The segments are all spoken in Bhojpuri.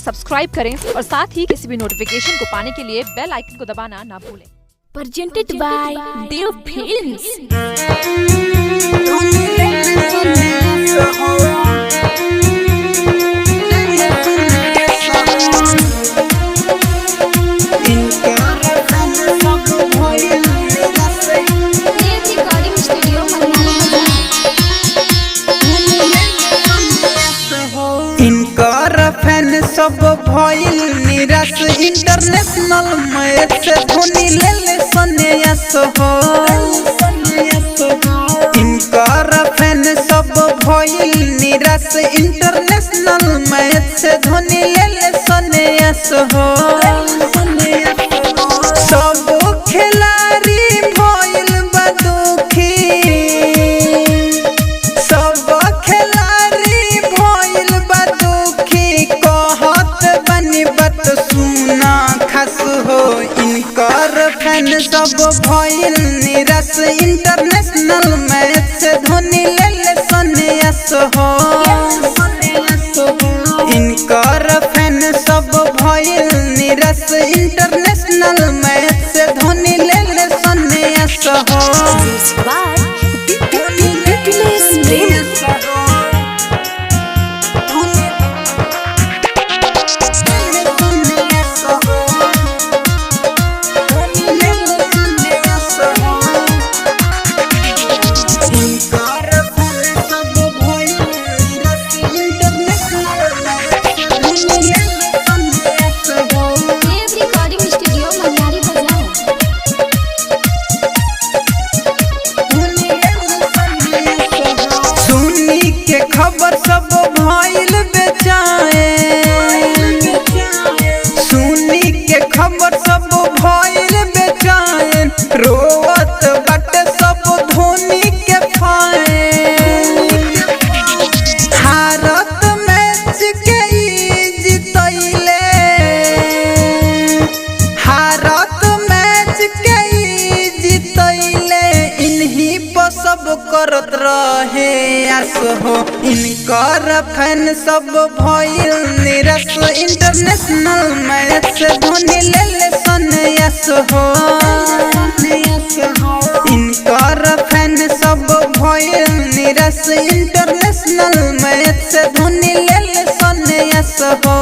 सब्सक्राइब करें और साथ ही किसी भी नोटिफिकेशन को पाने के लिए बेल आइकन को दबाना ना भूलें। Presented by Dev Films. सब भइल निराश इंटरनेशनल मैच से धोनी ले ले सन्यास हो। इनकर फैन सब भइल निराश इंटरनेशनल मैच से धोनी ले ले सन्यास हो। सब खिलाड़ी भइल बा दुखी, सब खिलाड़ी भइल बा दुखी, कहत बनी बात सुना खास हो। इनकर फैन सब भइल निराश इंटरनेशनल मैच से धोनी ले ले सन्यास हो। इनकर फैन सब भइल निराश इंटरनेशनल मैच से धोनी ले ले सन्यास हो। खबर सब भइल बेचैन, सुनी के खबर सब भइल बेचैन, रोवत बाटे सब धोनी के फैन। भारत मैच के जीतैले, भारत मैच के जीतैले, इन्हीं पर सब करत रहे आस हो। इनकर फैन सब भइल निराश इंटरनेशनल मैच से धोनी ले ले सन्यास हो। इनकर फैन सब भइल निराश इंटरनेशनल मैच से धोनी ले ले सन्यास हो।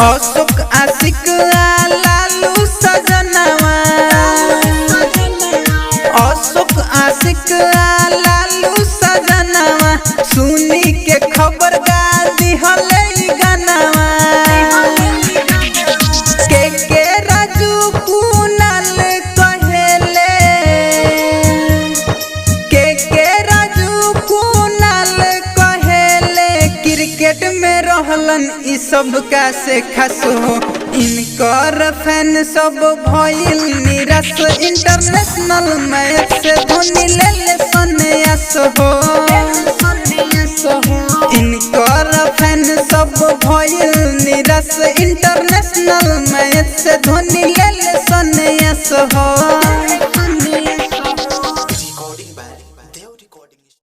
अशोक आशिक लालू सजनवा, अशोक आशिक लालू सजनवा, सुनी के खबर गा दिहले गानवा। के राजू कुनाल कहेले, के राजू कुनाल कहेले, क्रिकेट में रहलन ई सब का से खास हो। इनकर फैन सब भइल निराश इंटरनेशनल मैच से धोनी ले ले सन्यास हो। इनकर फैन सब भइल निराश इंटरनेशनल मैच से धोनी